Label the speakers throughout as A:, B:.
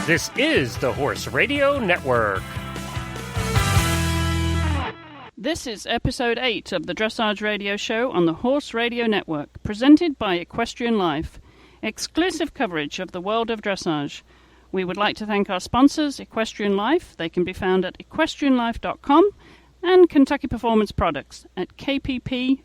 A: This is the Horse Radio Network.
B: This is episode 8 of the Dressage Radio Show on the Horse Radio Network, presented by Equestrian Life. Exclusive coverage of the world of dressage. We would like to thank our sponsors, Equestrian Life. They can be found at equestrianlife.com and Kentucky Performance Products at kppusa.com.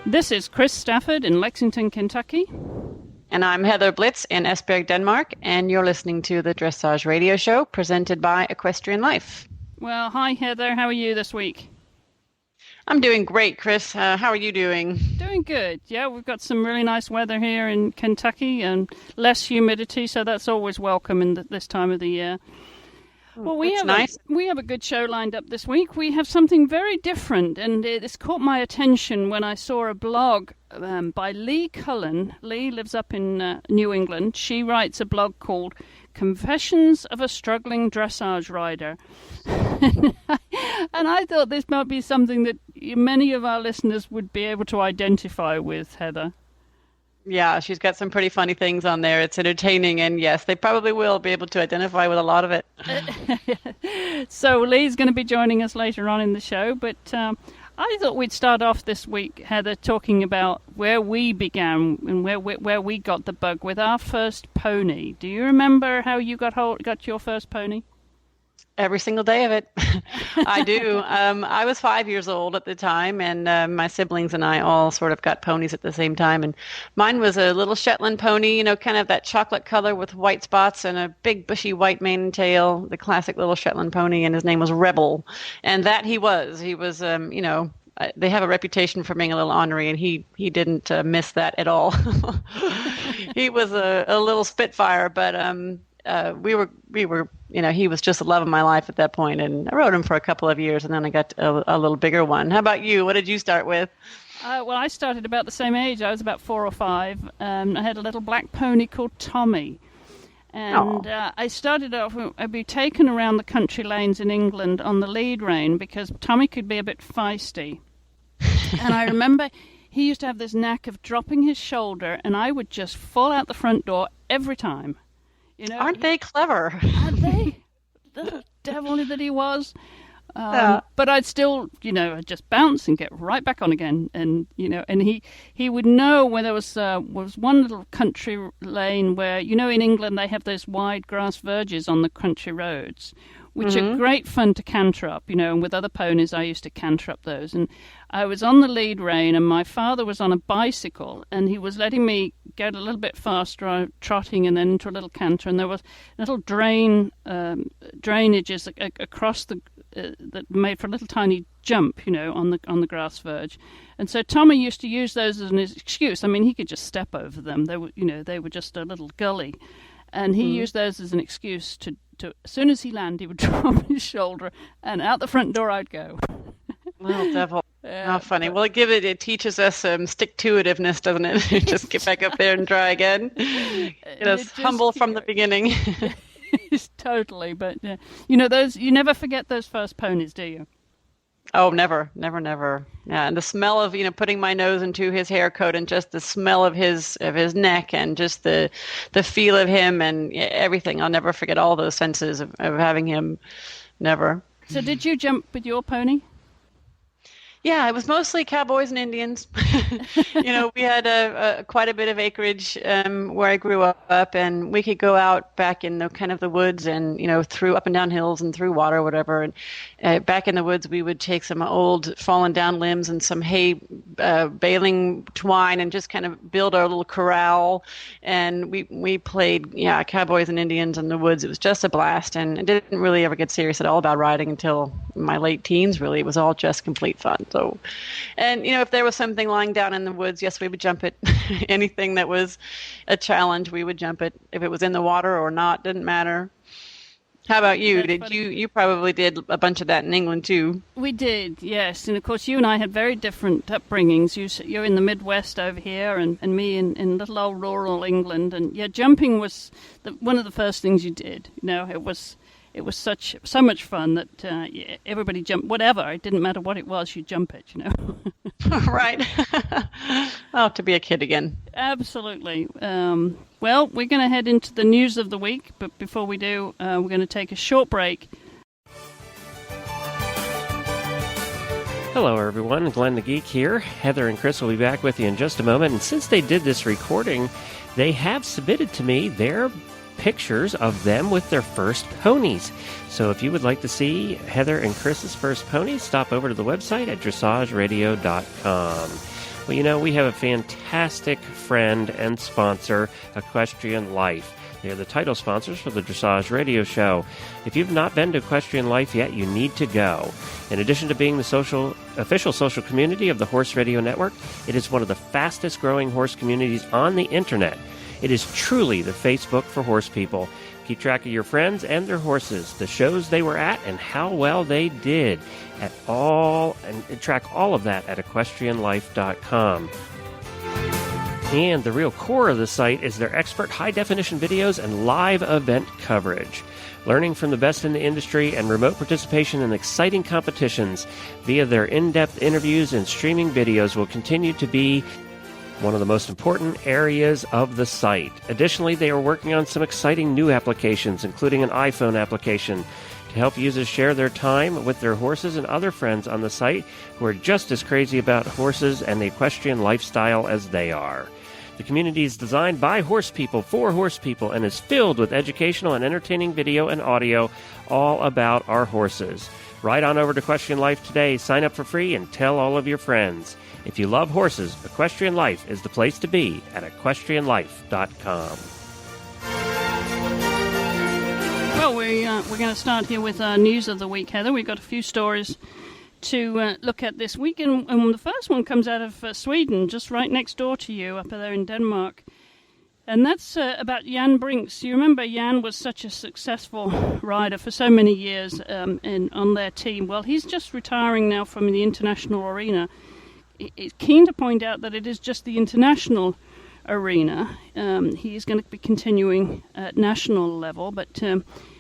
B: This is Chris Stafford in Lexington, Kentucky.
C: And I'm Heather Blitz in Esbjerg, Denmark, and you're listening to the Dressage Radio Show presented by Equestrian Life.
B: Well, hi Heather, how are you this week?
C: I'm doing great, Chris. How are you doing?
B: Doing good. Yeah, we've got some really nice weather here in Kentucky and less humidity, so that's always welcome in this time of the year. Well, we have a good show lined up this week. We have something very different, and it's caught my attention when I saw a blog by Lee Cullen. Lee lives up in New England. She writes a blog called Confessions of a Struggling Dressage Rider. And I thought this might be something that many of our listeners would be able to identify with, Heather.
C: Yeah, she's got some pretty funny things on there. It's entertaining, and yes, they probably will be able to identify with a lot of it.
B: So Lee's going to be joining us later on in the show, but I thought we'd start off this week, Heather, talking about where we began and where we got the bug with our first pony. Do you remember how you got your first pony?
C: Every single day of it. I do. I was 5 years old at the time, and my siblings and I all sort of got ponies at the same time. And mine was a little Shetland pony, kind of that chocolate color with white spots and a big bushy white mane and tail, the classic little Shetland pony, and his name was Rebel. And that he was. He was, they have a reputation for being a little ornery, and he didn't miss that at all. He was a little Spitfire, but we were, he was just the love of my life at that point, and I rode him for a couple of years, and then I got a little bigger one. How about you? What did you start with?
B: Well, I started about the same age. I was about 4 or 5. I had a little black pony called Tommy. And I started off, I'd be taken around the country lanes in England on the lead rein because Tommy could be a bit feisty. And I remember he used to have this knack of dropping his shoulder, and I would just fall out the front door every time.
C: Aren't they clever?
B: Aren't they? The devil that he was. But I'd still, I'd just bounce and get right back on again. And, and he would know where there was one little country lane where, in England they have those wide grass verges on the country roads, which are great fun to canter up, and with other ponies I used to canter up those. And I was on the lead rein, and my father was on a bicycle, and he was letting me get a little bit faster, trotting and then into a little canter, and there was little drainages across that made for a little tiny jump, on the grass verge. And so Tommy used to use those as an excuse. I mean, he could just step over them. They were just a little gully. And he used those as an excuse to as soon as he landed, he would drop his shoulder, and out the front door I'd go.
C: Little devil. How funny. Well, it teaches us stick-to-itiveness, doesn't it? Just get back up there and try again. Get us humble from the beginning.
B: Totally. But, you never forget those first ponies, do you?
C: Oh, never. Yeah, and the smell of, putting my nose into his hair coat, and just the smell of his neck, and just the feel of him and everything. I'll never forget all those senses of having him. Never.
B: So did you jump with your pony?
C: Yeah, it was mostly cowboys and Indians. We had quite a bit of acreage where I grew up, and we could go out back in the woods and, through up and down hills and through water or whatever. And back in the woods, we would take some old fallen down limbs and some hay baling twine and just kind of build our little corral. And we played, cowboys and Indians in the woods. It was just a blast, and I didn't really ever get serious at all about riding until my late teens, really. It was all just complete fun. So, and, if there was something lying down in the woods, yes, we would jump it. Anything that was a challenge, we would jump it. If it was in the water or not, didn't matter. How about you? You probably did a bunch of that in England too?
B: We did, yes. And of course, you and I had very different upbringings. You're in the Midwest over here, and me in little old rural England. And yeah, jumping was one of the first things you did. it was so much fun that everybody jumped. Whatever, it didn't matter what it was, you jump it.
C: Right. Oh, to be a kid again.
B: Absolutely. Well, we're going to head into the news of the week, but before we do, we're going to take a short break.
A: Hello, everyone. Glenn the Geek here. Heather and Chris will be back with you in just a moment. And since they did this recording, they have submitted to me their pictures of them with their first ponies. So if you would like to see Heather and Chris's first ponies, stop over to the website at dressageradio.com. Well, we have a fantastic friend and sponsor, Equestrian Life. They're the title sponsors for the Dressage Radio Show. If you've not been to Equestrian Life yet, you need to go. In addition to being the official social community of the Horse Radio Network, it is one of the fastest growing horse communities on the internet. It is truly the Facebook for horse people. Keep track of your friends and their horses, the shows they were at, and how well they did and track all of that at equestrianlife.com. And the real core of the site is their expert high-definition videos and live event coverage. Learning from the best in the industry and remote participation in exciting competitions via their in-depth interviews and streaming videos will continue to be one of the most important areas of the site. Additionally, they are working on some exciting new applications, including an iPhone application, to help users share their time with their horses and other friends on the site who are just as crazy about horses and the equestrian lifestyle as they are. The community is designed by horse people for horse people and is filled with educational and entertaining video and audio all about our horses. Right on over to Equestrian Life today, sign up for free, and tell all of your friends. If you love horses, Equestrian Life is the place to be at equestrianlife.com.
B: Well, we're going to start here with news of the week, Heather. We've got a few stories to look at this week, and the first one comes out of Sweden, just right next door to you, up there in Denmark. And that's about Jan Brinks. You remember Jan was such a successful rider for so many years on their team. Well, he's just retiring now from the international arena. It's keen to point out that it is just the international arena. He is going to be continuing at national level, but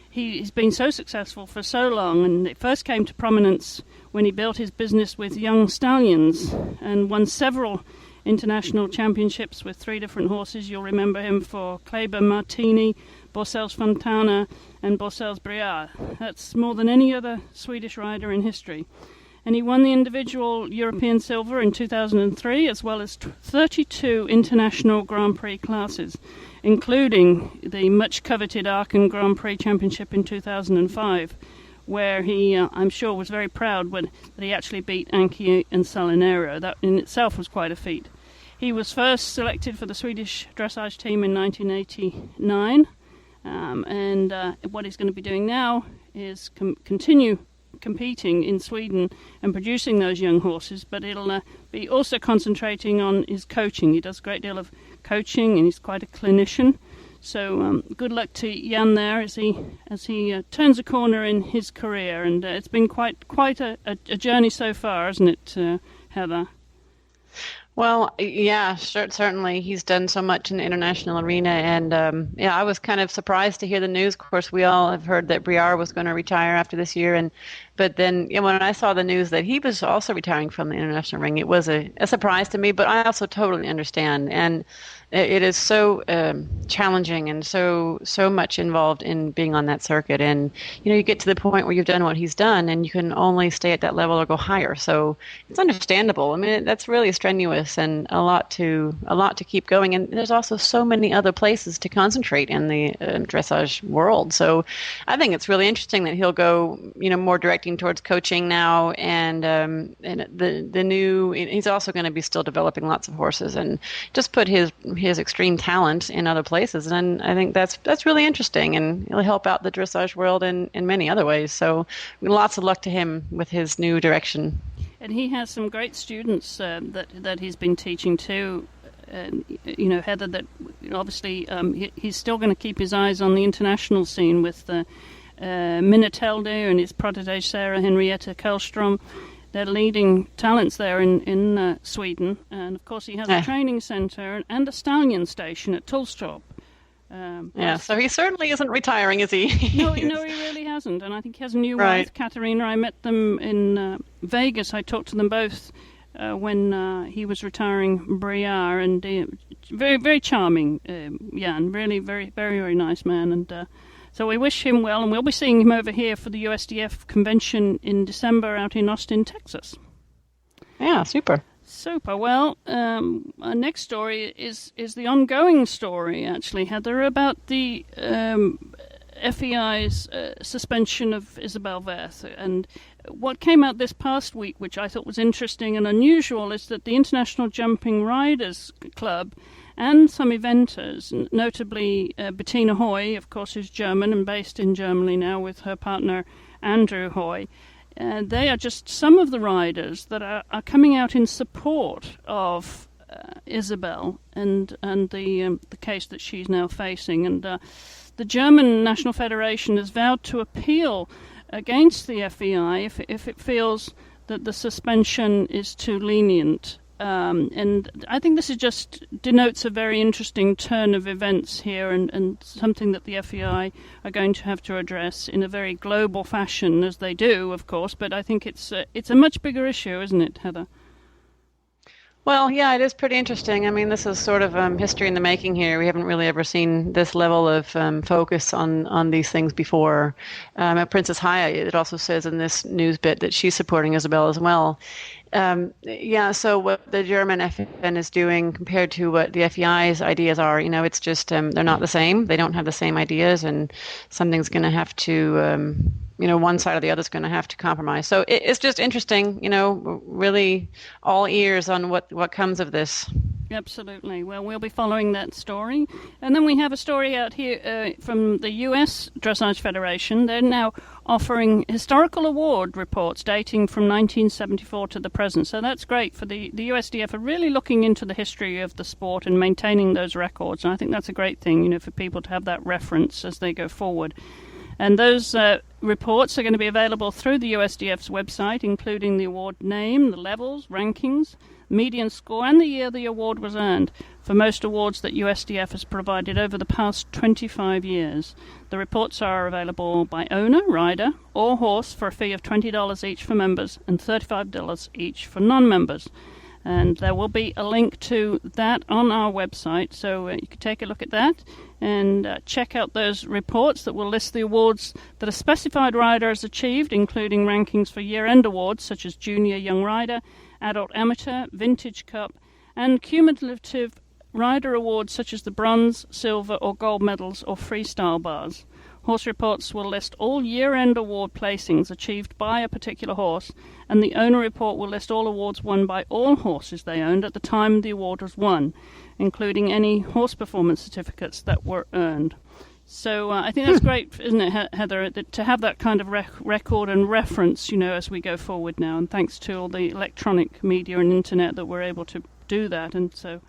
B: he's been so successful for so long, and it first came to prominence when he built his business with young stallions and won several international championships with 3 different horses. You'll remember him for Kleber Martini, Borsels Fontana, and Borsels Briard. That's more than any other Swedish rider in history. And he won the individual European silver in 2003, as well as 32 international Grand Prix classes, including the much-coveted Aachen Grand Prix Championship in 2005, where he, I'm sure, was very proud that he actually beat Anki and Salinero. That in itself was quite a feat. He was first selected for the Swedish dressage team in 1989, and what he's going to be doing now is continue competing in Sweden and producing those young horses, but it'll be also concentrating on his coaching. He does a great deal of coaching, and he's quite a clinician. So good luck to Jan there as he turns a corner in his career, and it's been quite a journey so far, hasn't it, Heather?
C: Well, yeah, certainly. He's done so much in the international arena, and I was kind of surprised to hear the news. Of course, we all have heard that Briard was going to retire after this year, but then when I saw the news that he was also retiring from the international ring, it was a surprise to me, but I also totally understand. And it is so challenging and so much involved in being on that circuit. And, you get to the point where you've done what he's done and you can only stay at that level or go higher. So it's understandable. I mean, that's really strenuous and a lot to keep going. And there's also so many other places to concentrate in the dressage world. So I think it's really interesting that he'll go, more directing towards coaching now. And the new, he's also going to be still developing lots of horses and just put his extreme talent in other places, and I think that's really interesting, and it'll help out the dressage world in many other ways. So lots of luck to him with his new direction.
B: And he has some great students that he's been teaching too. Heather, that obviously he's still going to keep his eyes on the international scene with Minutelde and his protege Sarah Henrietta Karlström. They're leading talents there in Sweden. And, of course, he has a training centre and a stallion station at Tullstorp.
C: So he certainly isn't retiring, is he?
B: No, he really hasn't. And I think he has a new wife, Katarina. I met them in Vegas. I talked to them both when he was retiring Briare, and very, very charming, Jan. Really very, very, very nice man. And so we wish him well, and we'll be seeing him over here for the USDF convention in December out in Austin, Texas.
C: Yeah, super.
B: Well, our next story is the ongoing story, actually, Heather, about the FEI's suspension of Isabel Werth. And what came out this past week, which I thought was interesting and unusual, is that the International Jumping Riders Club and some eventers, notably Bettina Hoy, of course, who's German and based in Germany now with her partner Andrew Hoy, they are just some of the riders that are coming out in support of Isabel and the case that she's now facing. And the German National Federation has vowed to appeal against the FEI if it feels that the suspension is too lenient. And I think this just denotes a very interesting turn of events here, and something that the FEI are going to have to address in a very global fashion, as they do, of course. But I think it's a much bigger issue, isn't it, Heather?
C: Well, yeah, it is pretty interesting. I mean, this is sort of history in the making here. We haven't really ever seen this level of focus on these things before. At Princess Haya, it also says in this news bit that she's supporting Isabel as well. So what the German FN is doing compared to what the FEI's ideas are, it's just they're not the same. They don't have the same ideas, and something's going to have to, one side or the other is going to have to compromise. So it's just interesting, really all ears on what comes of this.
B: Absolutely. Well, we'll be following that story. And then we have a story out here from the U.S. Dressage Federation. They're now offering historical award reports dating from 1974 to the present. So that's great for the USDF are really looking into the history of the sport and maintaining those records. And I think that's a great thing, for people to have that reference as they go forward. And those reports are going to be available through the USDF's website, including the award name, the levels, rankings, median score, and the year the award was earned for most awards that USDF has provided over the past 25 years. The reports are available by owner, rider, or horse for a fee of $20 each for members and $35 each for non-members. And there will be a link to that on our website, so you can take a look at that and check out those reports that will list the awards that a specified rider has achieved, including rankings for year-end awards such as Junior Young Rider, Adult Amateur, Vintage Cup, and cumulative rider awards such as the bronze, silver, or gold medals or freestyle bars. Horse reports will list all year-end award placings achieved by a particular horse, and the owner report will list all awards won by all horses they owned at the time the award was won, including any horse performance certificates that were earned. So I think that's great, isn't it, Heather, to have that kind of record and reference, as we go forward now. And thanks to all the electronic media and internet that we're able to do that. And so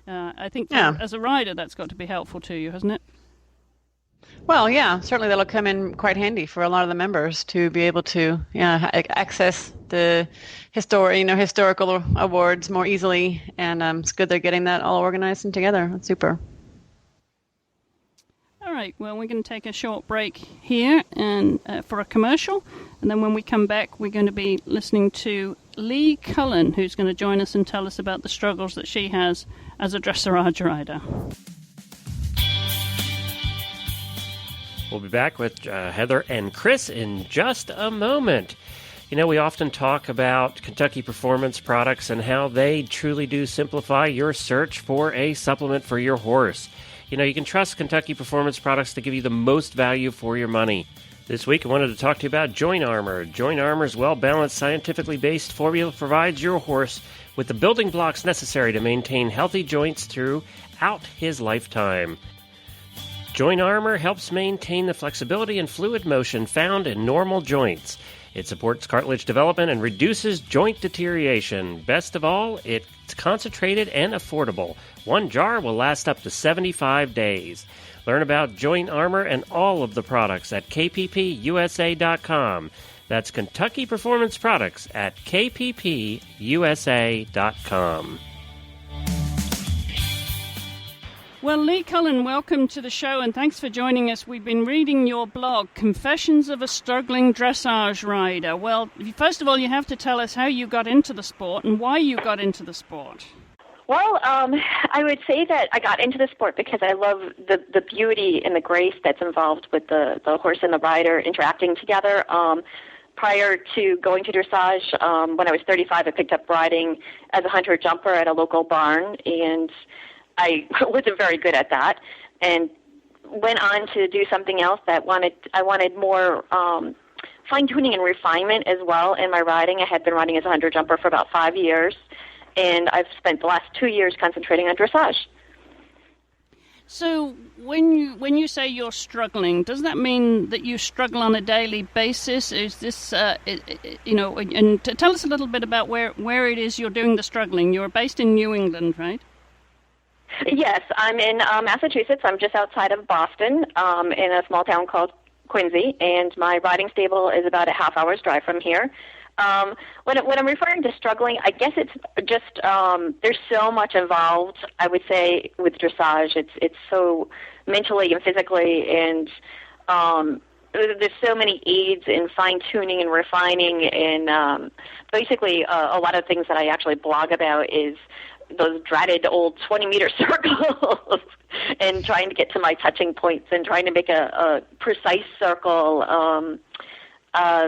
B: I think as a rider, that's got to be helpful to you, hasn't it?
C: Well, yeah, certainly that'll come in quite handy for a lot of the members to be able to access the historical awards more easily. And it's good they're getting that all organized and together. That's super.
B: All right, well, we're going to take a short break here and for a commercial. And then when we come back, we're going to be listening to Lee Cullen, who's going to join us and tell us about the struggles that she has as a dressage rider.
A: We'll be back with Heather and Chris in just a moment. We often talk about Kentucky Performance products and how they truly do simplify your search for a supplement for your horse. You can trust Kentucky Performance products to give you the most value for your money. This week, I wanted to talk to you about Joint Armor. Joint Armor's well-balanced, scientifically based formula provides your horse with the building blocks necessary to maintain healthy joints throughout his lifetime. Joint Armor helps maintain the flexibility and fluid motion found in normal joints. It supports cartilage development and reduces joint deterioration. Best of all, it's concentrated and affordable. One jar will last up to 75 days. Learn about Joint Armor and all of the products at kppusa.com. That's Kentucky Performance Products at kppusa.com.
B: Well, Lee Cullen, welcome to the show, and thanks for joining us. We've been reading your blog, Confessions of a Struggling Dressage Rider. Well, first of all, you have to tell us how you got into the sport and why you got into the sport.
D: Well, I would say that I got into the sport because I love the beauty and the grace that's involved with the horse and the rider interacting together. Prior to going to dressage, when I was 35, I picked up riding as a hunter-jumper at a local barn, and I wasn't very good at that, and went on to do something else that I wanted more fine-tuning and refinement as well in my riding. I had been riding as a hunter-jumper for about 5 years, and I've spent the last 2 years concentrating on dressage.
B: So when you say you're struggling, does that mean that you struggle on a daily basis? Is this, and tell us a little bit about where it is you're doing the struggling. You're based in New England, right?
D: Yes, I'm in Massachusetts. I'm just outside of Boston, in a small town called Quincy, and my riding stable is about a half hour's drive from here. When I'm referring to struggling, I guess it's just there's so much involved, I would say, with dressage. It's so mentally and physically, and there's so many aids in fine-tuning and refining, and basically a lot of things that I actually blog about is those dreaded old 20-meter circles and trying to get to my touching points and trying to make a precise circle.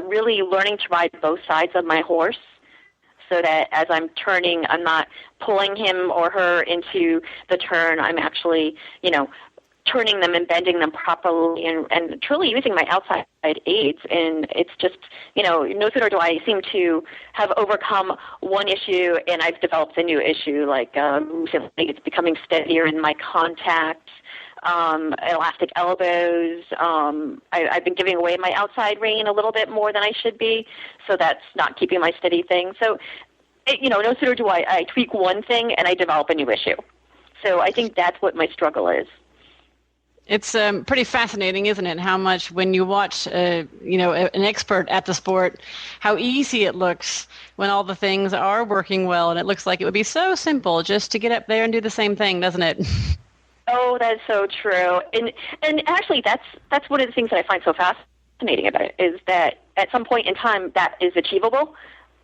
D: Really learning to ride both sides of my horse so that as I'm turning, I'm not pulling him or her into the turn. I'm actually, turning them and bending them properly and truly using my outside aids. And it's just, no sooner do I seem to have overcome one issue and I've developed a new issue. Like recently it's becoming steadier in my contact. Elastic elbows. I've been giving away my outside rein a little bit more than I should be, so that's not keeping my steady thing. So, no sooner do I tweak one thing and I develop a new issue. So I think that's what my struggle is.
C: It's pretty fascinating, isn't it, how much when you watch, an expert at the sport, how easy it looks when all the things are working well, and it looks like it would be so simple just to get up there and do the same thing, doesn't it?
D: Oh, that's so true. And actually, that's one of the things that I find so fascinating about it, is that at some point in time that is achievable,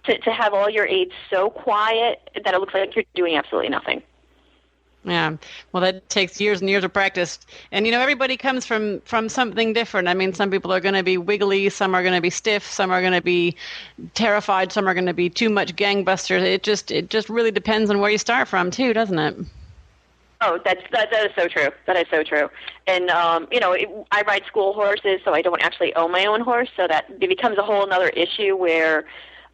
D: to have all your aids so quiet that it looks like you're doing absolutely nothing.
C: Yeah, well, that takes years and years of practice. And, everybody comes from something different. I mean, some people are going to be wiggly, some are going to be stiff, some are going to be terrified, some are going to be too much gangbusters. It just really depends on where you start from, too, doesn't it?
D: Oh, that is so true. That is so true. And, I ride school horses, so I don't actually own my own horse, so that it becomes a whole other issue where,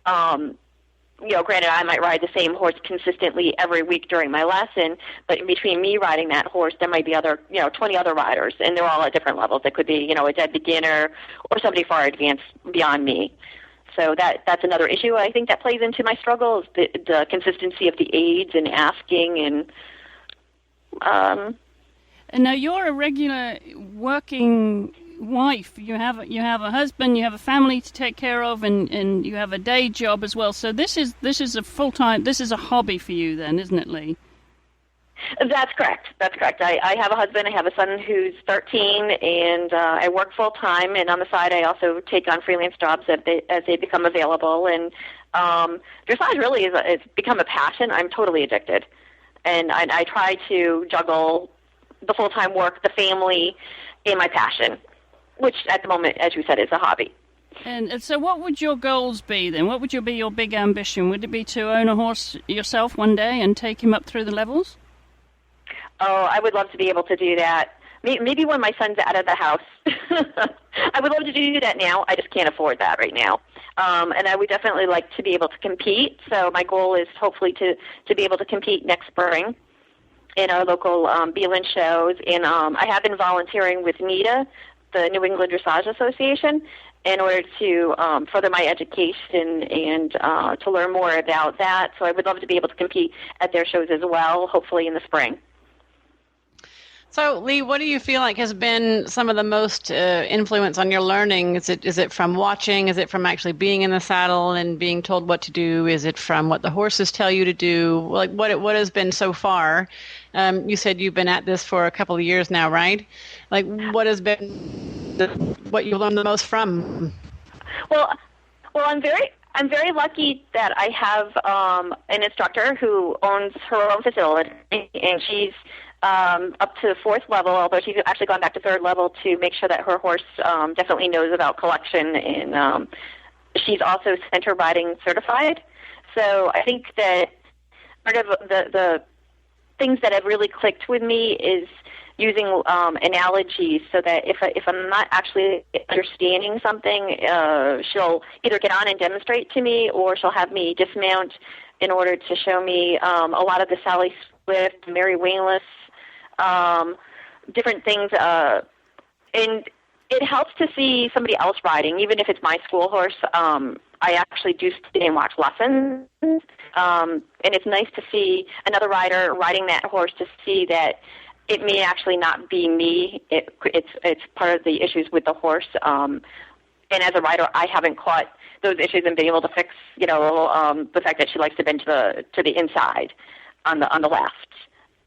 D: granted, I might ride the same horse consistently every week during my lesson, but in between me riding that horse, there might be 20 other riders, and they're all at different levels. It could be, a dead beginner or somebody far advanced beyond me. So that's another issue I think that plays into my struggle, is the consistency of the aids and asking and...
B: And now you're a regular working wife. You have a husband, you have a family to take care of, and you have a day job as well. So this is a full-time, this is a hobby for you then, isn't it, Lee?
D: That's correct. I have a husband. I have a son who's 13, and I work full-time. And on the side, I also take on freelance jobs as they become available. And dressage really is become a passion. I'm totally addicted. And I try to juggle the full-time work, the family, and my passion, which at the moment, as you said, is a hobby.
B: And so what would your goals be then? What would be your big ambition? Would it be to own a horse yourself one day and take him up through the levels?
D: Oh, I would love to be able to do that. Maybe when my son's out of the house. I would love to do that now. I just can't afford that right now. And I would definitely like to be able to compete. So my goal is hopefully to be able to compete next spring in our local Beeland shows. And I have been volunteering with NEDA, the New England Dressage Association, in order to further my education and to learn more about that. So I would love to be able to compete at their shows as well, hopefully in the spring.
C: So, Lee, what do you feel like has been some of the most influence on your learning? Is it from watching? Is it from actually being in the saddle and being told what to do? Is it from what the horses tell you to do? Like, what has been so far? You said you've been at this for a couple of years now, right? Like, what has been what you learned the most from?
D: Well, I'm very lucky that I have an instructor who owns her own facility, and she's up to the 4th level, although she's actually gone back to 3rd level to make sure that her horse definitely knows about collection. And she's also center riding certified. So I think that part of the things that have really clicked with me is using analogies, so that if I'm not actually understanding something, she'll either get on and demonstrate to me, or she'll have me dismount in order to show me a lot of the Sally Swift, Mary Wingless, different things, and it helps to see somebody else riding, even if it's my school horse. I actually do stay and watch lessons, and it's nice to see another rider riding that horse, to see that it may actually not be me. It's part of the issues with the horse. And as a rider, I haven't caught those issues and been able to fix, the fact that she likes to bend to the inside on the left,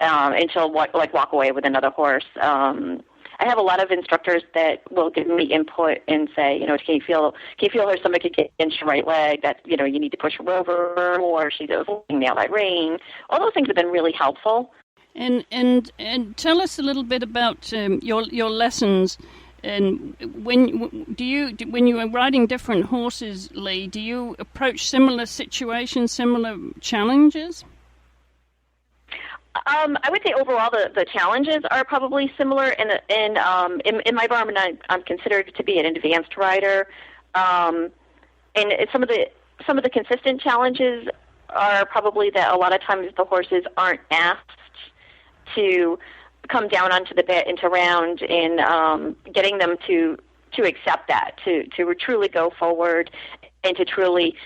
D: and she'll walk away with another horse. I have a lot of instructors that will give me input and say, can you feel her stomach against your right leg? That you need to push her over, or she's avoiding nail bite rein. All those things have been really helpful.
B: And tell us a little bit about your lessons. And when you are riding different horses, Lee, do you approach similar situations, similar challenges?
D: I would say overall the challenges are probably similar. In my barn, I'm considered to be an advanced rider, and some of the consistent challenges are probably that a lot of times the horses aren't asked to come down onto the bit and to round, and getting them to accept that, to truly go forward and to truly,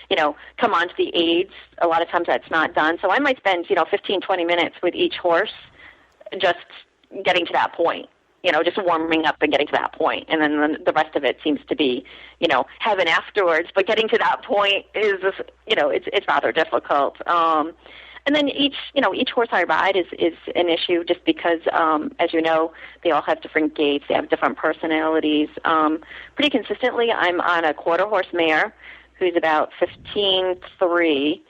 D: come onto the aids. A lot of times that's not done. So I might spend, 15, 20 minutes with each horse just getting to that point, just warming up and getting to that point. And then the rest of it seems to be, heaven afterwards. But getting to that point is, it's rather difficult. And then each horse I ride is an issue, just because, as you know, they all have different gaits. They have different personalities. Pretty consistently, I'm on a quarter horse mare who's about 15'3",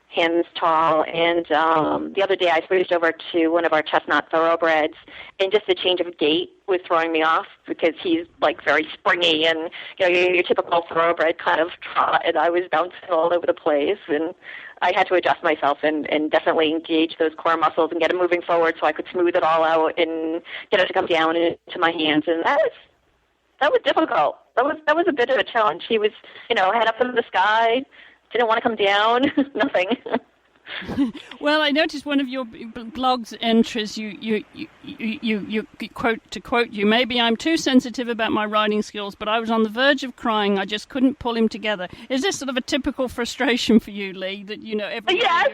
D: hands tall. And the other day I switched over to one of our chestnut thoroughbreds, and just the change of gait was throwing me off, because he's very springy and your typical thoroughbred kind of trot, and I was bouncing all over the place, and I had to adjust myself and definitely engage those core muscles and get it moving forward so I could smooth it all out and get it to come down into my hands. And that was difficult. That was a bit of a challenge. He was, head up in the sky, didn't want to come down, nothing.
B: Well, I noticed one of your blog's entries. You quote you. Maybe I'm too sensitive about my riding skills, but I was on the verge of crying. I just couldn't pull him together. Is this sort of a typical frustration for you, Lee? That every
D: yes.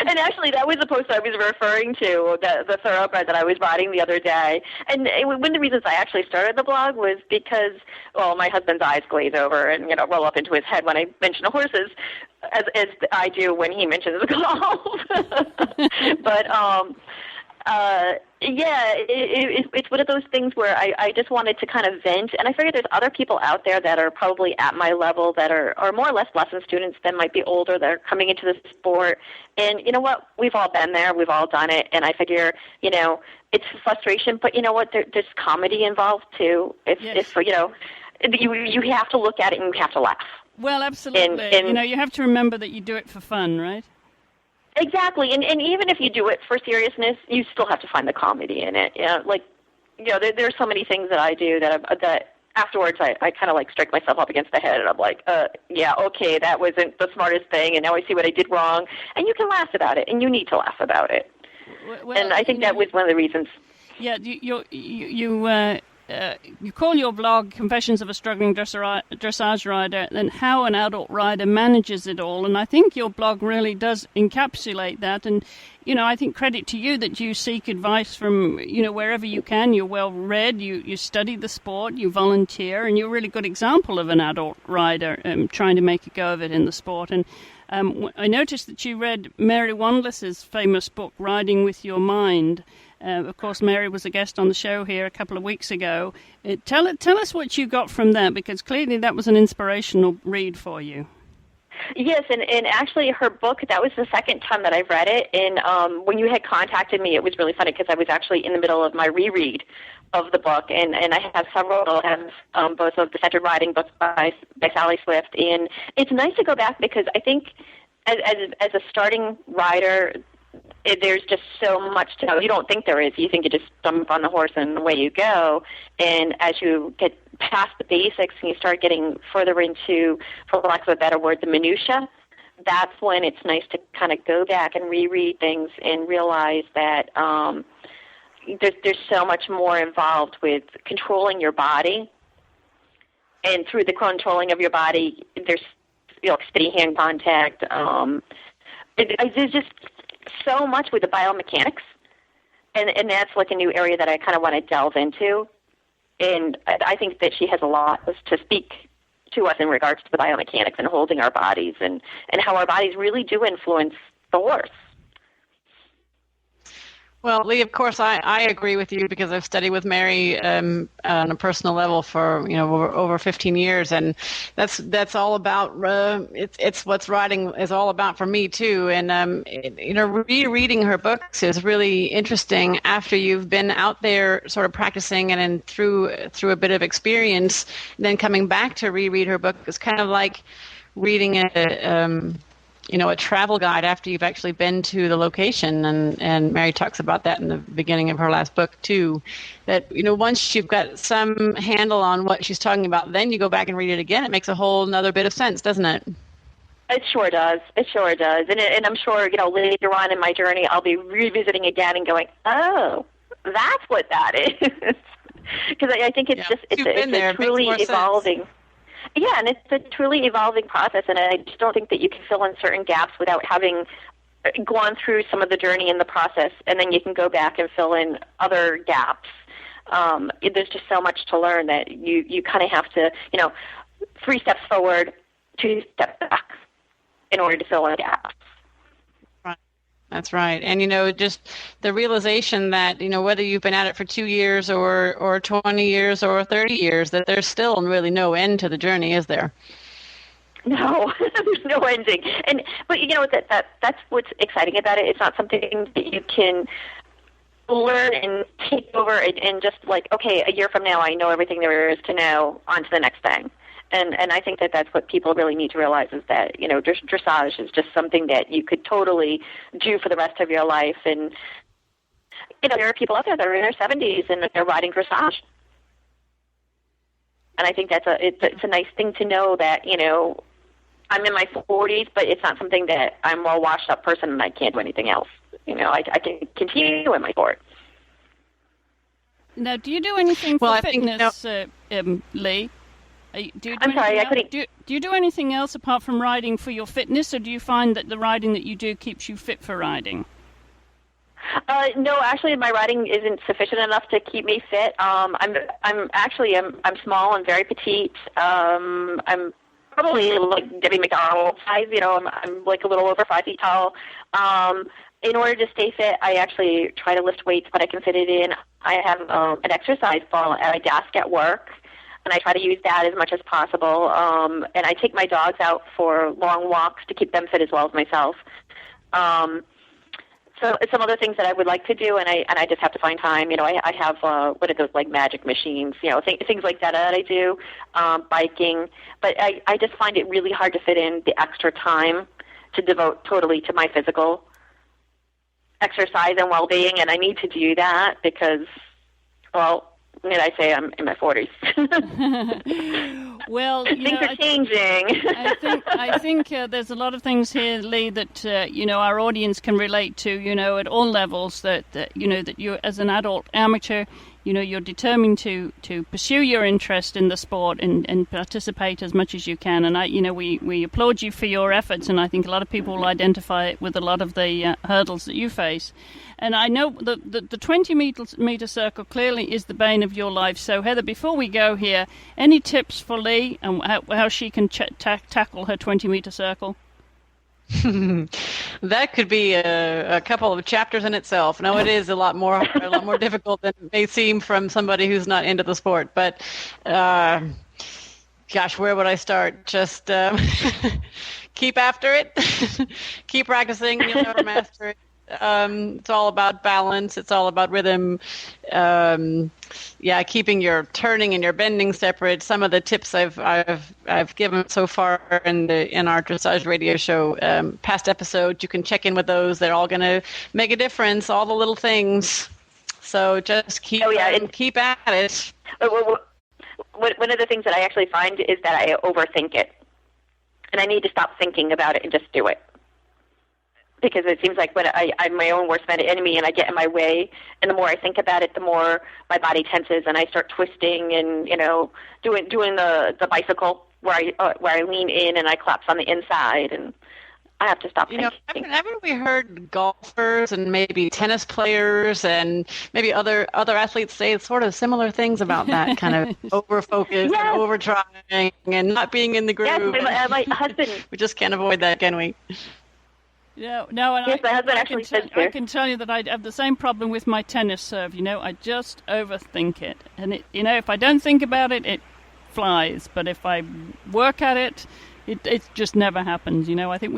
D: And actually, that was the post I was referring to, the thoroughbred that I was riding the other day. And one of the reasons I actually started the blog was because, my husband's eyes glaze over and roll up into his head when I mention horses, as I do when he mentions golf. But it's one of those things where I just wanted to kind of vent, and I figured there's other people out there that are probably at my level, that are more or less lesson students, that might be older, that are coming into the sport. And you know what? We've all been there. We've all done it. And I figure, it's frustration, but you know what? There's comedy involved too. If you have to look at it and you have to laugh.
B: Well, absolutely. And you have to remember that you do it for fun, right?
D: Exactly. And even if you do it for seriousness, you still have to find the comedy in it. There's so many things that I do that afterwards I kind of strike myself up against the head, and I'm like, okay, that wasn't the smartest thing, and now I see what I did wrong. And you can laugh about it, and you need to laugh about it. Well, and I think that was one of the reasons.
B: Yeah, you call your blog Confessions of a Struggling Dressage Rider, and how an adult rider manages it all. And I think your blog really does encapsulate that. And, I think credit to you that you seek advice from, wherever you can. You're well read, you study the sport, you volunteer, and you're a really good example of an adult rider trying to make a go of it in the sport. And I noticed that you read Mary Wanless's famous book, Riding with Your Mind. Of course, Mary was a guest on the show here a couple of weeks ago. Tell us what you got from that, because clearly that was an inspirational read for you.
D: Yes, and actually her book, that was the second time that I've read it. And when you had contacted me, it was really funny because I was actually in the middle of my reread of the book, and I have several. I have both of the Centered Riding books by Sally Swift, and it's nice to go back because I think as a starting rider, there's just so much to know. You don't think there is. You think you just jump on the horse and away you go. And as you get past the basics and you start getting further into, for lack of a better word, the minutia, that's when it's nice to kind of go back and reread things and realize that there's so much more involved with controlling your body. And through the controlling of your body, there's steady hand contact. There's just so much with the biomechanics, and that's like a new area that I kind of want to delve into. And I think that she has a lot to speak to us in regards to the biomechanics and holding our bodies and how our bodies really do influence the horse.
C: Well, Lee, of course, I agree with you because I've studied with Mary on a personal level for over 15 years, and that's all about it's what riding is all about for me too. And rereading her books is really interesting after you've been out there sort of practicing and then through a bit of experience. Then coming back to reread her book is kind of like reading a travel guide after you've actually been to the location, and Mary talks about that in the beginning of her last book too, that once you've got some handle on what she's talking about, then you go back and read it again. It makes a whole another bit of sense, doesn't it?
D: It sure does. And I'm sure later on in my journey I'll be revisiting again and going, oh, that's what that is. Because I think it's a truly evolving. Yeah, and it's a truly evolving process, and I just don't think that you can fill in certain gaps without having gone through some of the journey in the process, and then you can go back and fill in other gaps. There's just so much to learn that you kind of have to, 3 steps forward, 2 steps back in order to fill in gaps.
C: That's right. And, just the realization that, whether you've been at it for 2 years or 20 years or 30 years, that there's still really no end to the journey, is there?
D: No, there's no ending. But that's what's exciting about it. It's not something that you can learn and take over and just like, okay, a year from now I know everything there is to know, on to the next thing. And I think that that's what people really need to realize is that, dressage is just something that you could totally do for the rest of your life. And, there are people out there that are in their 70s and they're riding dressage. And I think it's a nice thing to know that, I'm in my 40s, but it's not something that I'm a washed up person and I can't do anything else. I can continue in my sport.
B: Now, do you do anything for fitness, Lee?
D: I'm sorry, I couldn't.
B: Do you do anything else apart from riding for your fitness, or do you find that the riding that you do keeps you fit for riding?
D: No, actually, my riding isn't sufficient enough to keep me fit. I'm small and very petite. I'm probably like Debbie McDonald size. I'm like a little over 5 feet tall. In order to stay fit, I actually try to lift weights, but I can fit it in. I have an exercise ball at my desk at work. And I try to use that as much as possible. And I take my dogs out for long walks to keep them fit as well as myself. So some other things that I would like to do, and I just have to find time. I have what are those like magic machines? Things like that I do, biking. But I just find it really hard to fit in the extra time to devote totally to my physical exercise and well-being. And I need to do that because, well, I say I'm in my 40s.
B: Well,
D: things are changing.
B: I think there's a lot of things here, Lee, that our audience can relate to. At all levels. That you, as an adult amateur, you're determined to pursue your interest in the sport and participate as much as you can. And we applaud you for your efforts. And I think a lot of people will identify it with a lot of the hurdles that you face. And I know the 20-meter circle clearly is the bane of your life. So, Heather, before we go here, any tips for Lee and how she can tackle her 20-meter circle?
C: That could be a couple of chapters in itself. No, it is a lot more difficult than it may seem from somebody who's not into the sport. But, gosh, where would I start? Just keep after it. Keep practicing. You'll never master it. It's all about balance. It's all about rhythm. Keeping your turning and your bending separate. Some of the tips I've given so far in our Dressage radio show, past episodes, you can check in with those. They're all going to make a difference. All the little things. So just keep at it.
D: One of the things that I actually find is that I overthink it, and I need to stop thinking about it and just do it. Because it seems like when I'm my own worst enemy and I get in my way, and the more I think about it, the more my body tenses and I start twisting and doing the bicycle where I lean in and I collapse on the inside, and I have to stop thinking.
C: Haven't we heard golfers and maybe tennis players and maybe other athletes say sort of similar things about that kind of over-focus and over-trying and not being in the groove?
D: Yes, my husband.
C: We just can't avoid that, can we?
B: No, and
D: yes, my husband actually said
B: I can tell you that I have the same problem with my tennis serve. I just overthink it, and it, if I don't think about it, it flies. But if I work at it, it just never happens. I think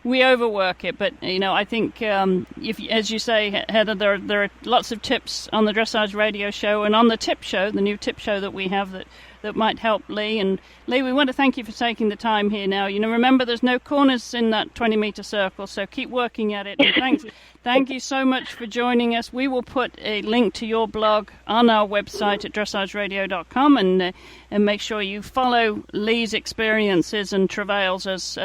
B: we overwork it. But I think if, as you say, Heather, there are lots of tips on the Dressage Radio Show and on the Tip Show, the new Tip Show that we have that might help Lee. And Lee, we want to thank you for taking the time here now. Remember, there's no corners in that 20-meter circle, so keep working at it. And thank you so much for joining us. We will put a link to your blog on our website at dressageradio.com, and make sure you follow Lee's experiences and travails as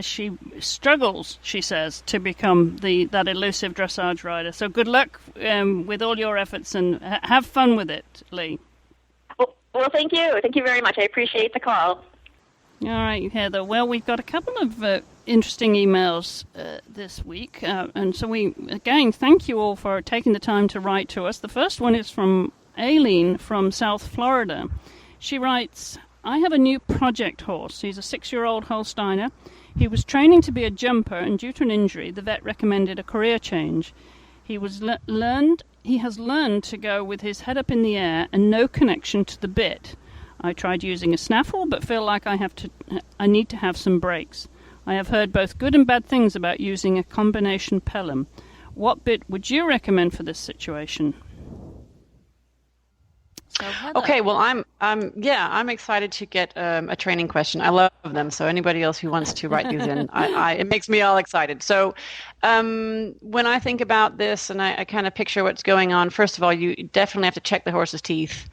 B: she struggles, she says, to become that elusive dressage rider. So good luck with all your efforts, and have fun with it, Lee.
D: Well, thank you. Thank you very much. I appreciate the call.
B: All right, Heather. Well, we've got a couple of interesting emails this week. And so we, again, thank you all for taking the time to write to us. The first one is from Aileen from South Florida. She writes, I have a new project horse. He's a 6-year-old Holsteiner. He was training to be a jumper, and due to an injury, the vet recommended a career change. He has learned to go with his head up in the air and no connection to the bit. I tried using a snaffle, but feel like I need to have some brakes. I have heard both good and bad things about using a combination pelham. What bit would you recommend for this situation? So,
C: okay, well, I'm excited to get a training question. I love them. So anybody else who wants to write these in, it makes me all excited. So when I think about this and I kind of picture what's going on, first of all, you definitely have to check the horse's teeth.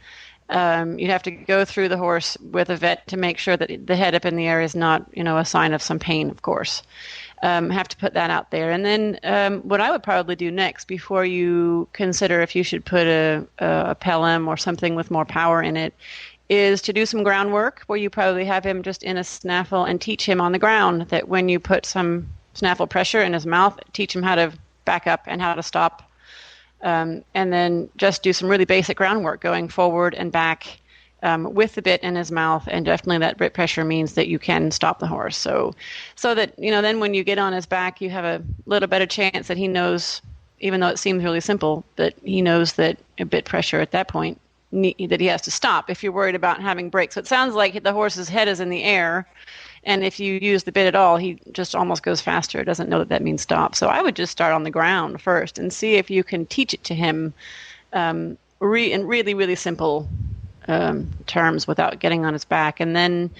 C: You'd have to go through the horse with a vet to make sure that the head up in the air is not, a sign of some pain, of course. Have to put that out there. And then what I would probably do next, before you consider if you should put a pelham or something with more power in it, is to do some groundwork where you probably have him just in a snaffle and teach him on the ground that when you put some snaffle pressure in his mouth, teach him how to back up and how to stop. And then just do some really basic groundwork going forward and back with the bit in his mouth, and definitely that bit pressure means that you can stop the horse. So that, then when you get on his back, you have a little better chance that he knows, even though it seems really simple, that he knows that a bit pressure at that point, that he has to stop if you're worried about having brakes. So it sounds like the horse's head is in the air, and if you use the bit at all, he just almost goes faster. Doesn't know that means stop. So I would just start on the ground first and see if you can teach it to him in really, really simple terms without getting on his back, and then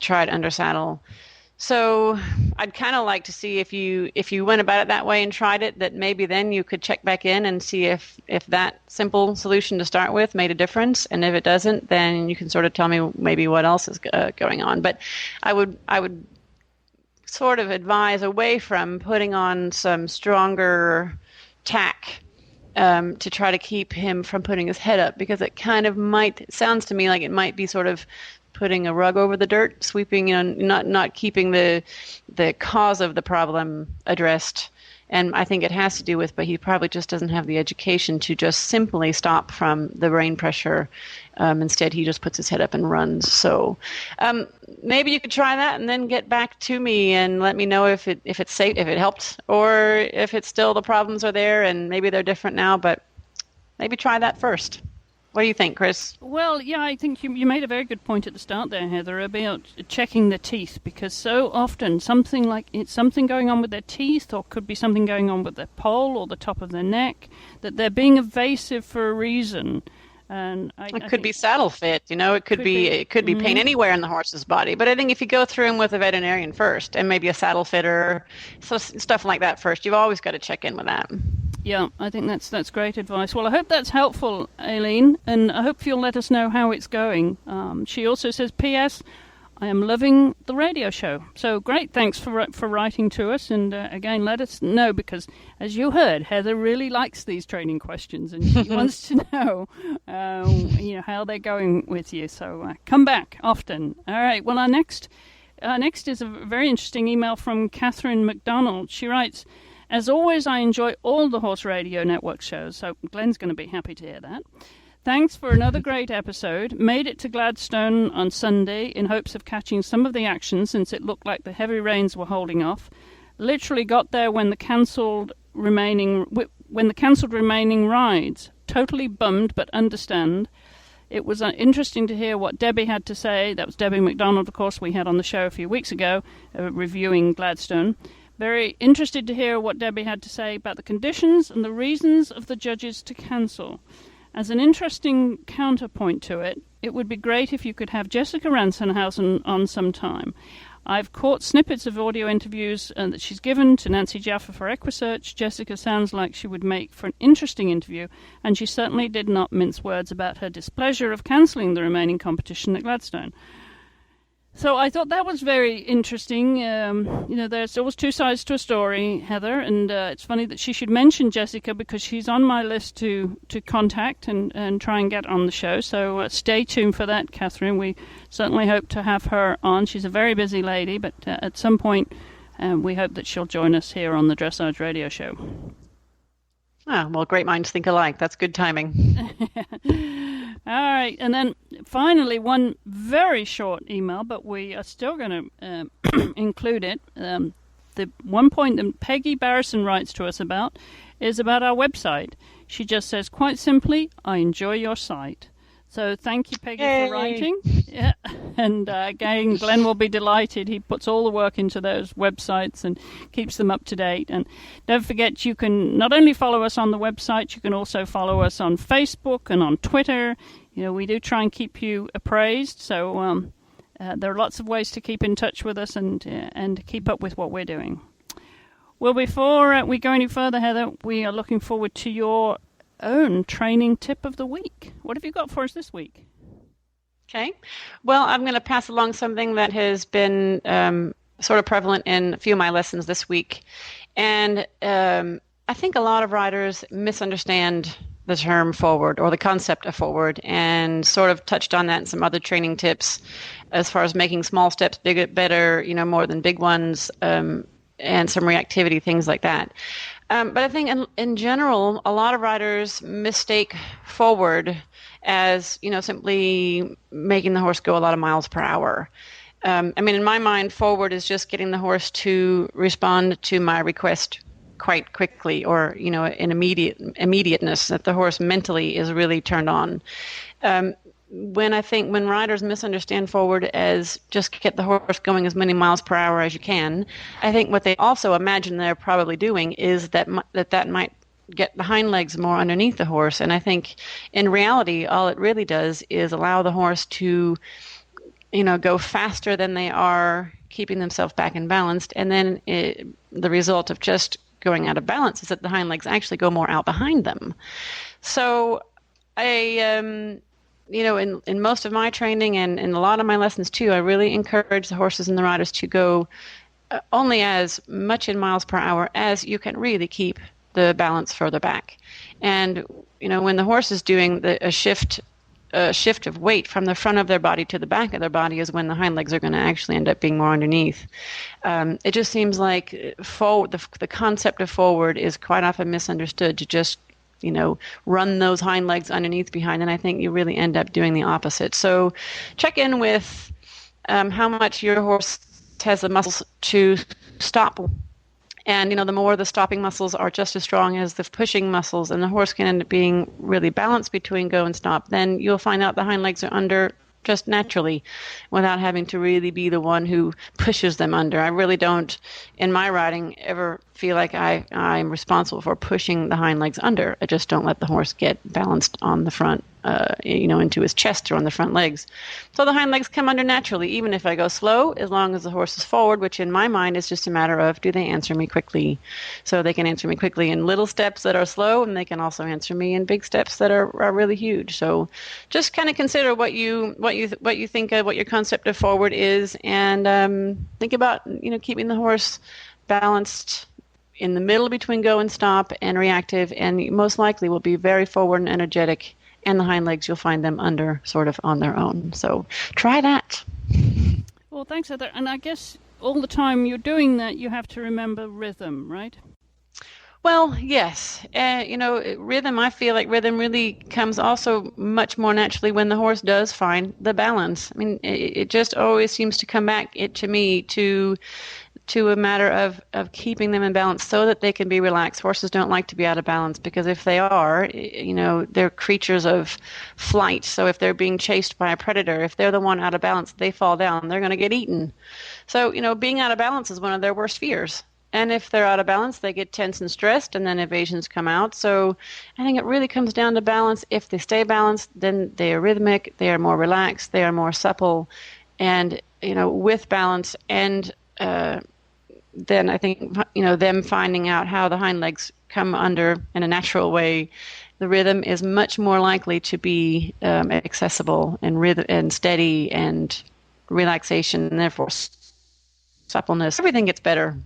C: try to under saddle So I'd kind of like to see if you went about it that way and tried it, that maybe then you could check back in and see if that simple solution to start with made a difference. And if it doesn't, then you can sort of tell me maybe what else is going on. But I would sort of advise away from putting on some stronger tack to try to keep him from putting his head up, because it kind of it sounds to me like it might be sort of putting a rug over the dirt, sweeping, not keeping the cause of the problem addressed. And I think it has to do with, but he probably just doesn't have the education to just simply stop from the brain pressure. Instead, he just puts his head up and runs. So maybe you could try that and then get back to me and let me know if it's safe, if it helped, or if it's still the problems are there and maybe they're different now. But maybe try that first. What do you think, Chris?
B: Well, yeah, I think you made a very good point at the start there, Heather, about checking the teeth, because so often something going on with their teeth, or could be something going on with their poll or the top of their neck, that they're being evasive for a reason. And
C: it could be saddle fit, it could be pain anywhere in the horse's body. But I think if you go through him with a veterinarian first, and maybe a saddle fitter, so stuff like that first, you've always got to check in with that.
B: Yeah, I think that's great advice. Well, I hope that's helpful, Aileen, and I hope you'll let us know how it's going. She also says, P.S., I am loving the radio show. So great, thanks for writing to us, and again, let us know, because as you heard, Heather really likes these training questions, and she wants to know, how they're going with you. So come back often. All right. Well, our next is a very interesting email from Catherine McDonald. She writes, as always, I enjoy all the Horse Radio Network shows, so Glenn's going to be happy to hear that. Thanks for another great episode. Made it to Gladstone on Sunday in hopes of catching some of the action, since it looked like the heavy rains were holding off. Literally got there when the cancelled remaining rides. Totally bummed, but understand. It was interesting to hear what Debbie had to say. That was Debbie McDonald, of course, we had on the show a few weeks ago, reviewing Gladstone. Very interested to hear what Debbie had to say about the conditions and the reasons of the judges to cancel. As an interesting counterpoint to it, it would be great if you could have Jessica Ransenhausen on sometime. I've caught snippets of audio interviews that she's given to Nancy Jaffa for Equisearch. Jessica sounds like she would make for an interesting interview, and she certainly did not mince words about her displeasure of cancelling the remaining competition at Gladstone. So I thought that was very interesting. There's always two sides to a story, Heather, and it's funny that she should mention Jessica, because she's on my list to contact and try and get on the show. So stay tuned for that, Catherine. We certainly hope to have her on. She's a very busy lady, but at some point we hope that she'll join us here on the Dressage Radio Show.
C: Oh, well, great minds think alike. That's good timing.
B: All right, and then finally, one very short email, but we are still going to include it. The one point that Peggy Barrison writes to us about is about our website. She just says, quite simply, I enjoy your site. So thank you, Peggy, for writing. Yeah. And again, Glenn will be delighted. He puts all the work into those websites and keeps them up to date. And don't forget, you can not only follow us on the website, you can also follow us on Facebook and on Twitter. We do try and keep you appraised. So there are lots of ways to keep in touch with us and keep up with what we're doing. Well, before we go any further, Heather, we are looking forward to your own training tip of the week. What have you got for us this week?
C: Okay. Well, I'm going to pass along something that has been sort of prevalent in a few of my lessons this week. And I think a lot of riders misunderstand the term forward, or the concept of forward, and sort of touched on that in some other training tips as far as making small steps better, more than big ones, and some reactivity, things like that. But I think in general, a lot of riders mistake forward as, simply making the horse go a lot of miles per hour. In my mind, forward is just getting the horse to respond to my request quite quickly, or, in immediateness, that the horse mentally is really turned on. When riders misunderstand forward as just get the horse going as many miles per hour as you can, I think what they also imagine they're probably doing is that might get the hind legs more underneath the horse. And I think in reality, all it really does is allow the horse to go faster than they are keeping themselves back and balanced. And then the result of just going out of balance is that the hind legs actually go more out behind them. So in most of my training and in a lot of my lessons too, I really encourage the horses and the riders to go only as much in miles per hour as you can really keep the balance further back. And when the horse is doing a shift of weight from the front of their body to the back of their body is when the hind legs are going to actually end up being more underneath. It just seems like the concept of forward is quite often misunderstood to just run those hind legs underneath behind, and I think you really end up doing the opposite. So check in with how much your horse has the muscles to stop. And, the more the stopping muscles are just as strong as the pushing muscles, and the horse can end up being really balanced between go and stop, then you'll find out the hind legs are under just naturally without having to really be the one who pushes them under. I really don't, in my riding, ever feel like I'm responsible for pushing the hind legs under. I just don't let the horse get balanced on the front, into his chest or on the front legs. So the hind legs come under naturally, even if I go slow, as long as the horse is forward, which in my mind is just a matter of, do they answer me quickly? So they can answer me quickly in little steps that are slow, and they can also answer me in big steps that are really huge. So just kind of consider what you think of what your concept of forward is, and think about keeping the horse balanced in the middle between go and stop and reactive, and most likely will be very forward and energetic, and the hind legs, you'll find them under sort of on their own. So try that.
B: Well, thanks, Heather. And I guess all the time you're doing that, you have to remember rhythm, right?
C: Well, yes. Rhythm, I feel like rhythm really comes also much more naturally when the horse does find the balance. I mean, it just always seems to come back to me to a matter of keeping them in balance so that they can be relaxed. Horses don't like to be out of balance, because if they are, they're creatures of flight. So if they're being chased by a predator, if they're the one out of balance, they fall down, they're going to get eaten. So, being out of balance is one of their worst fears. And if they're out of balance, they get tense and stressed, and then evasions come out. So I think it really comes down to balance. If they stay balanced, then they are rhythmic, they are more relaxed, they are more supple. And, with balance and then I think, them finding out how the hind legs come under in a natural way, the rhythm is much more likely to be accessible and rhythm and steady and relaxation, and therefore suppleness. Everything gets better.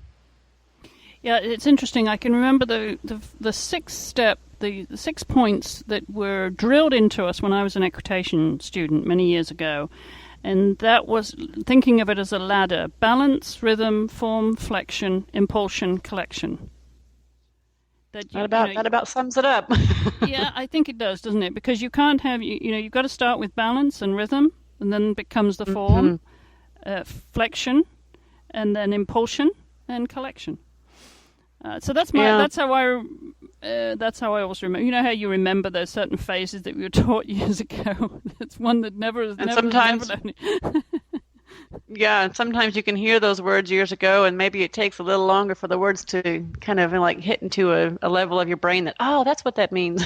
B: Yeah, it's interesting. I can remember the sixth step, the 6 points that were drilled into us when I was an equitation student many years ago. And that was thinking of it as a ladder: balance, rhythm, form, flexion, impulsion, collection. That about sums it up.
C: Yeah,
B: I think it does, doesn't it? Because you can't have, you've got to start with balance and rhythm, and then becomes the form, flexion, and then impulsion and collection. So that's how I always remember. You know how you remember those certain phases that we were taught years ago. That's one that never.
C: Yeah, sometimes you can hear those words years ago, and maybe it takes a little longer for the words to kind of like hit into a level of your brain that, oh, that's what that means.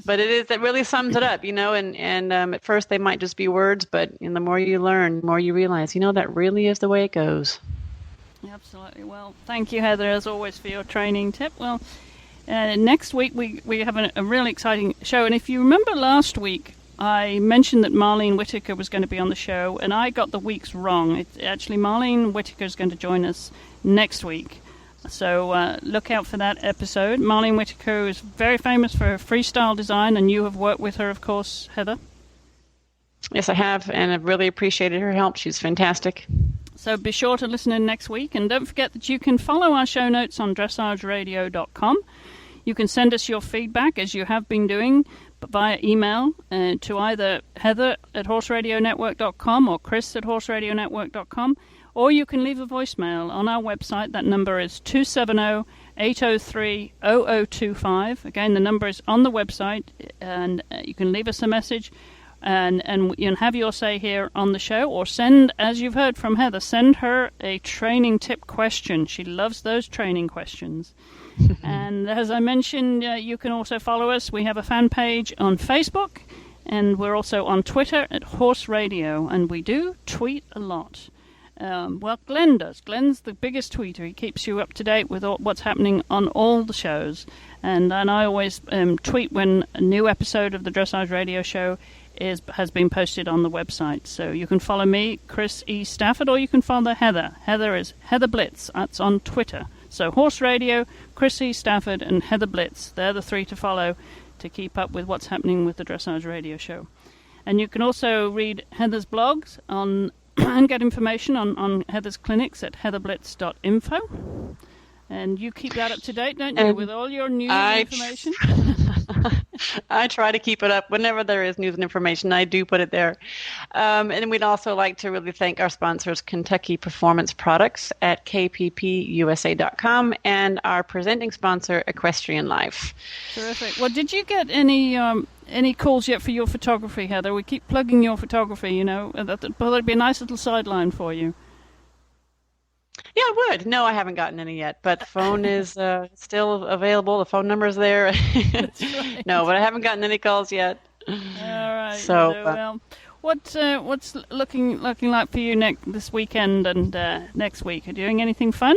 C: But it really sums it up, and at first they might just be words, but the more you learn, the more you realize, that really is the way it goes.
B: Absolutely. Well, thank you, Heather, as always, for your training tip. Well, next week we have a really exciting show, and if you remember last week, I mentioned that Marlene Whitaker was going to be on the show, and I got the weeks wrong. It's actually Marlene Whitaker is going to join us next week. So look out for that episode. Marlene Whitaker is very famous for her freestyle design, and you have worked with her, of course, Heather.
C: Yes, I have, and I've really appreciated her help. She's fantastic.
B: So be sure to listen in next week, and don't forget that you can follow our show notes on dressageradio.com. You can send us your feedback, as you have been doing, via email to either heather@horseradionetwork.com or chris@horseradionetwork.com, or you can leave a voicemail on our website. That number is 270-803-0025. Again, the number is on the website, and you can leave us a message and you can have your say here on the show, or send, as you've heard from Heather, send her a training tip question. She loves those training questions. And as I mentioned, you can also follow us. We have a fan page on Facebook, And we're also on Twitter at Horse Radio, and we do tweet a lot. Well, Glenn does. Glenn's the biggest tweeter. He keeps you up to date with what's happening on all the shows. And I always tweet when a new episode of the Dressage Radio Show has been posted on the website. So you can follow me, Chris E. Stafford, or you can follow Heather. Heather is Heather Blitz. That's on Twitter. So Horse Radio, Chris E. Stafford, and Heather Blitz. They're the three to follow to keep up with what's happening with the Dressage Radio Show. And you can also read Heather's blogs on and get information on Heather's clinics at heatherblitz.info. And you keep that up to date, don't you, with all your news and information?
C: I try to keep it up. Whenever there is news and information, I do put it there. And we'd also like to really thank our sponsors, Kentucky Performance Products at kppusa.com, and our presenting sponsor, Equestrian Life.
B: Terrific. Well, did you get any calls yet for your photography, Heather? We keep plugging your photography, you know. That'd be a nice little sideline for you.
C: Yeah, I would. No, I haven't gotten any yet, but the phone is still available. The phone number is there.
B: That's right.
C: No, but I haven't gotten any calls yet.
B: All right.
C: So,
B: well, what's looking like for you this weekend and next week? Are you doing anything fun?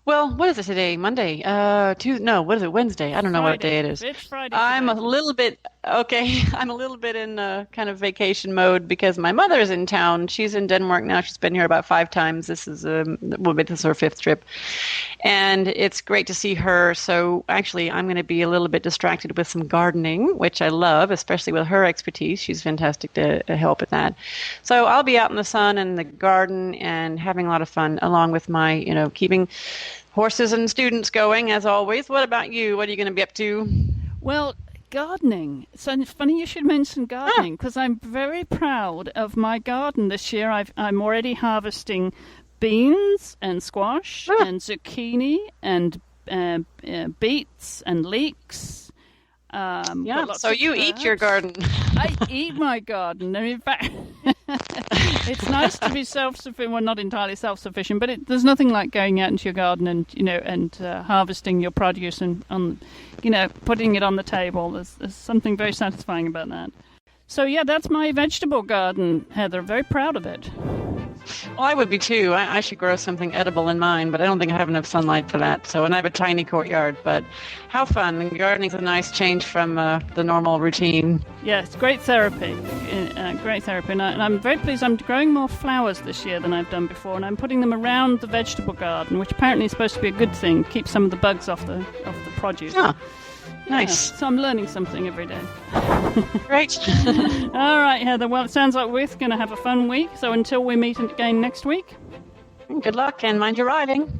C: Well, what is it today? Monday? Tuesday? No, what is it? Wednesday? I don't know what day it is.
B: It's Friday.
C: I'm a little bit in kind of vacation mode because my mother is in town. She's in Denmark now. She's been here about 5 times. This is her 5th trip, and it's great to see her. So actually, I'm going to be a little bit distracted with some gardening, which I love, especially with her expertise. She's fantastic to help with that. So I'll be out in the sun and the garden and having a lot of fun, along with my, keeping horses and students going, as always. What about you? What are you going to be up to?
B: Well, gardening. So it's funny you should mention gardening, because I'm very proud of my garden this year. I'm already harvesting beans and squash and zucchini and beets and leeks.
C: So you eat your garden.
B: I eat my garden. And in fact, it's nice to be self-sufficient. Well, not entirely self-sufficient, but there's nothing like going out into your garden and harvesting your produce and putting it on the table. There's something very satisfying about that. So yeah, that's my vegetable garden, Heather. Very proud of it.
C: Well, I would be too. I should grow something edible in mine, but I don't think I have enough sunlight for that. And I have a tiny courtyard, but how fun. And gardening's a nice change from the normal routine.
B: Yeah, it's great therapy. Great therapy. And I'm very pleased. I'm growing more flowers this year than I've done before, and I'm putting them around the vegetable garden, which apparently is supposed to be a good thing. Keep some of the bugs off the produce.
C: Ah, nice.
B: So I'm learning something every day.
C: Great.
B: All right, Heather. Well, it sounds like we're going to have a fun week. So until we meet again next week.
C: Good luck and mind your riding.